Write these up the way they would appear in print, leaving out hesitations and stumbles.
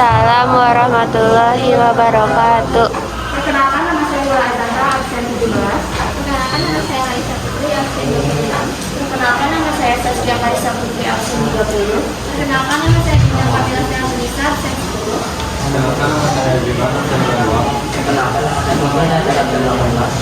Waalaikumsalam warahmatullahi wabarakatuh. Perkenalkan, nama saya Wula Azandra, absen 17. Perkenalkan, nama saya Raisa Putri, absen 26. Perkenalkan, nama saya Saskia Raisa Putri, absen 30. Perkenalkan, nama saya Dinda Fadila Fianisa, absen 10. Perkenalkan, nama saya Jiman, absen 2. Perkenalkan, nama saya Muhammad, absen 18.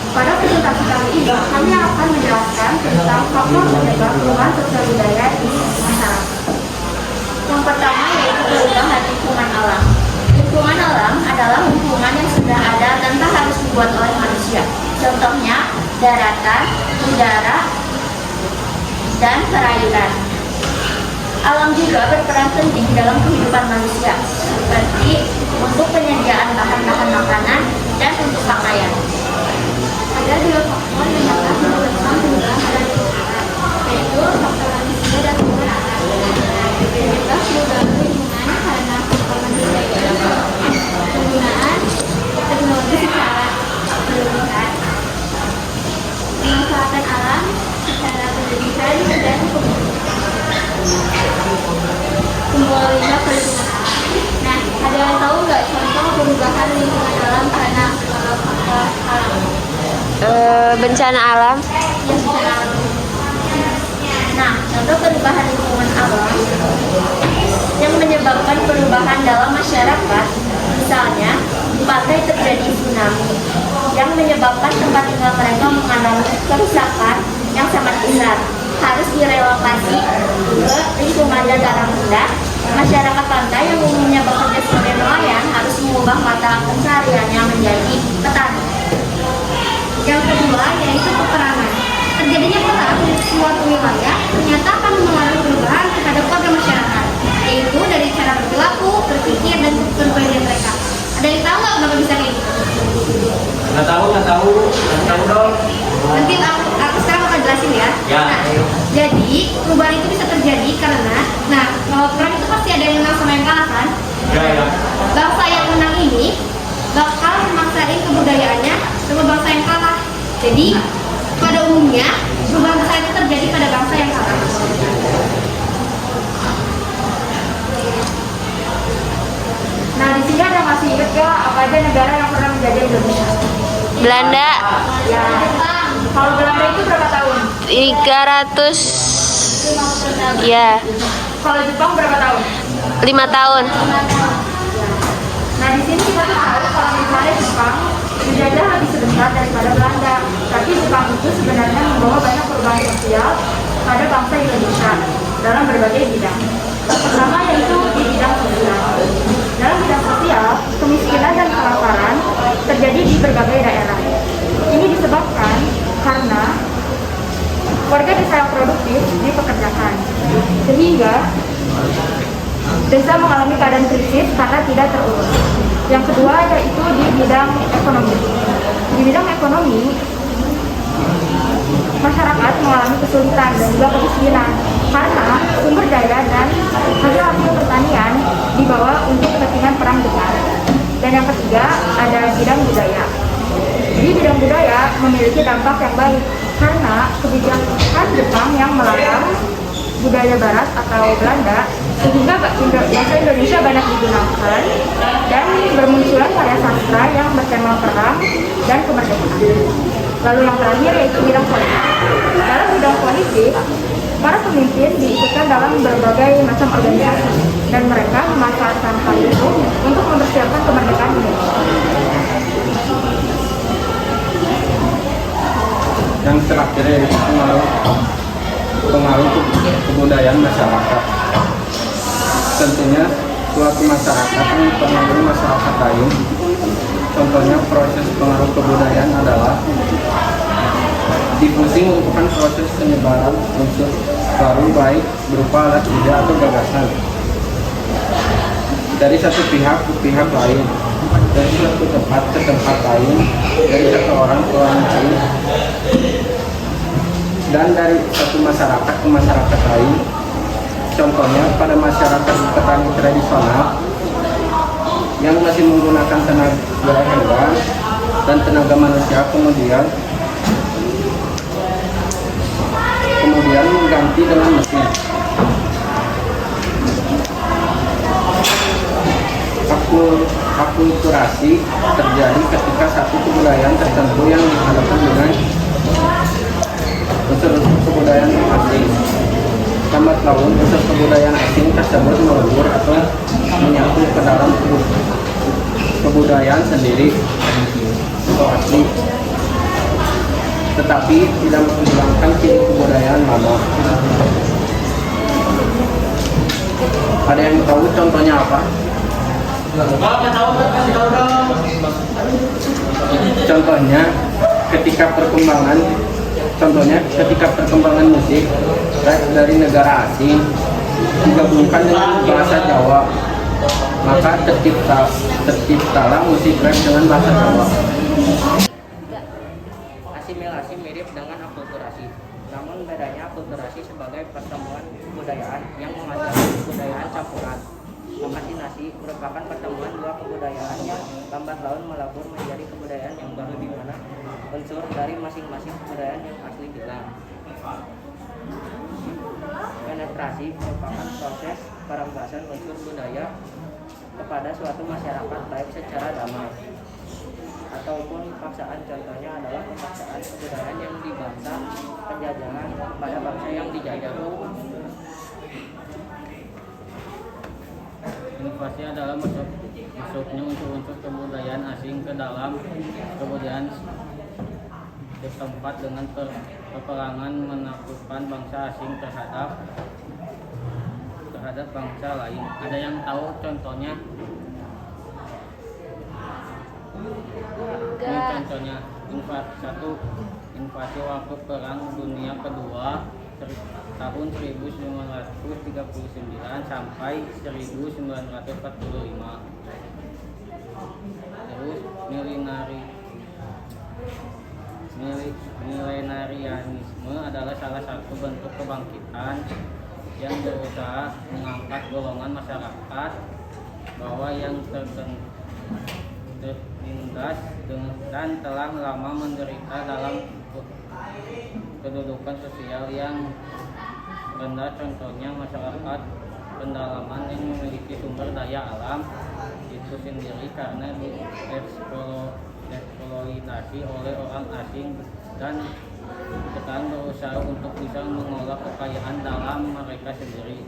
Pada presentasi kali ini, kami akan menjelaskan tentang faktor penyebab perubahan sosial budaya di masyarakat. Yang pertama yaitu perubahan lingkungan alam. Lingkungan alam adalah lingkungan yang sudah ada tanpa harus dibuat oleh manusia. Contohnya, daratan, udara, dan perairan. Alam juga berperan penting dalam kehidupan manusia, seperti untuk penyediaan bahan-bahan makanan dan untuk pakaian. Ada dua faktor yang dapat menyebabkan perubahan pada lingkungan, yaitu faktor manusia dan perubahan. Penyebab perubahan lingkungan karena faktor manusia yaitu penggunaan teknologi secara berlebihan, pemanfaatan alam secara berlebihan, dan pembuangan perlindungan alam. Nah, ada yang tahu nggak contoh perubahan lingkungan alam karena faktor alam? Bencana alam. Ya, bencana alam. Nah, contoh perubahan lingkungan alam yang menyebabkan perubahan dalam masyarakat, misalnya di pantai terjadi tsunami yang menyebabkan tempat tinggal mereka mengalami kerusakan yang sangat besar, harus direlokasi ke lingkungan dataran rendah. Masyarakat pantai yang umumnya bekerja sebagai nelayan harus mengubah mata pencahariannya menjadi petani. Yang kedua yaitu peperangan. Terjadinya perang di suatu wilayah ternyata akan mengalami perubahan terhadap warga masyarakat, yaitu dari cara berperilaku, berpikir, dan berbudaya mereka. Ada yang tahu nggak kenapa bisa kayak gitu? Nggak tahu dong. Nanti aku sekarang akan jelasin ya. Ya. Nah, jadi perubahan itu bisa terjadi karena, kalau perang itu pasti ada yang menang sama yang kalah kan? Ya. Bangsa yang menang ini bakal memaksain kebudayaannya sama bangsa yang kalah. Jadi pada umumnya perubahan besar itu terjadi pada bangsa yang kalah. Nah, di sini ada masih ingat ya apa aja negara yang pernah menjajah Indonesia? Belanda. Ya. Kalau Belanda itu berapa tahun? 300. Ya. Kalau Jepang berapa tahun? 5 tahun. Nah, di sini kita tuh tahu kalau misalnya Jepang menjajah lebih sebentar daripada Belanda, tapi Jepang itu sebenarnya membawa banyak perubahan sosial pada bangsa Indonesia dalam berbagai bidang. Yang pertama yaitu di bidang sosial. Dalam bidang sosial, kemiskinan dan kelaparan terjadi di berbagai daerah. Ini disebabkan karena warga desa yang produktif dipekerjakan, sehingga desa mengalami keadaan krisis karena tidak terurus. Yang kedua yaitu di bidang ekonomi. Di bidang ekonomi, masyarakat mengalami kesulitan dan juga kemiskinan karena sumber daya dan hasil pertanian dibawa untuk kepentingan perang besar. Dan yang ketiga ada bidang budaya. Di bidang budaya memiliki dampak yang baik karena kebijakan Jepang yang melarang budaya Barat atau Belanda, sehingga bahasa Indonesia banyak digunakan dan bermunculan karya sastra yang bertema perang dan kemerdekaan. Lalu yang terakhir yaitu bidang politik. Dalam bidang politik, para pemimpin diikutkan dalam berbagai macam organisasi dan mereka memanfaatkan hal itu untuk mempersiapkan kemerdekaan Indonesia. Yang terakhir yaitu pengaruh kebudayaan masyarakat. Tentunya suatu masyarakat mempengaruhi masyarakat lain. Contohnya proses pengaruh kebudayaan adalah difusi merupakan proses penyebaran unsur baru baik berupa alat ide atau gagasan dari satu pihak ke pihak lain, dari satu tempat ke tempat lain, dari satu orang ke orang lain, dan dari satu masyarakat ke masyarakat lain. Contohnya pada masyarakat petani tradisional yang masih menggunakan tenaga hewan dan tenaga manusia, kemudian mengganti dengan mesin. akulturasi terjadi ketika satu kebudayaan tertentu yang dihadapkan dengan unsur kebudayaan asing. Lambat laun unsur kebudayaan asing tersebut melebur atau menyatu ke dalam kebudayaan sendiri atau asli, tetapi tidak menghilangkan ciri kebudayaan lama. Ada yang tahu contohnya apa? Contohnya ketika perkembangan musik rap dari negara asing digabungkan dengan bahasa Jawa, maka terciptalah musik rap dengan bahasa Jawa. Asimilasi mirip dengan akulturasi, namun bedanya akulturasi sebagai pertemuan kebudayaan yang menghasilkan kebudayaan campuran. Asimilasi merupakan pertemuan dua kebudayaan yang lambat laun melebur menjadi kebudayaan yang baru di mana unsur dari masing-masing kebudayaan yang asli hilang. Penetrasi merupakan proses perambasan unsur budaya kepada suatu masyarakat baik secara damai ataupun paksaan. Contohnya adalah pemaksaan kebudayaan yang di bangsa penjajahan kepada bangsa yang dijajah. Inovasi adalah masuknya unsur-unsur kebudayaan asing ke dalam kebudayaan setempat dengan peperangan menaklukkan bangsa asing terhadap bangsa lain. Ada yang tahu contohnya? Ini contohnya invasi waktu Perang Dunia Kedua tahun 1939 sampai 1945. Terus milenarianisme adalah salah satu bentuk kebangkitan yang berusaha mengangkat golongan masyarakat bawah yang tertindas dan telah lama menderita dalam kedudukan sosial yang rendah. Contohnya masyarakat pendalaman yang memiliki sumber daya alam itu sendiri karena dieksploitasi oleh orang asing dan sekarang berusaha untuk bisa mengolah kekayaan dalam mereka sendiri.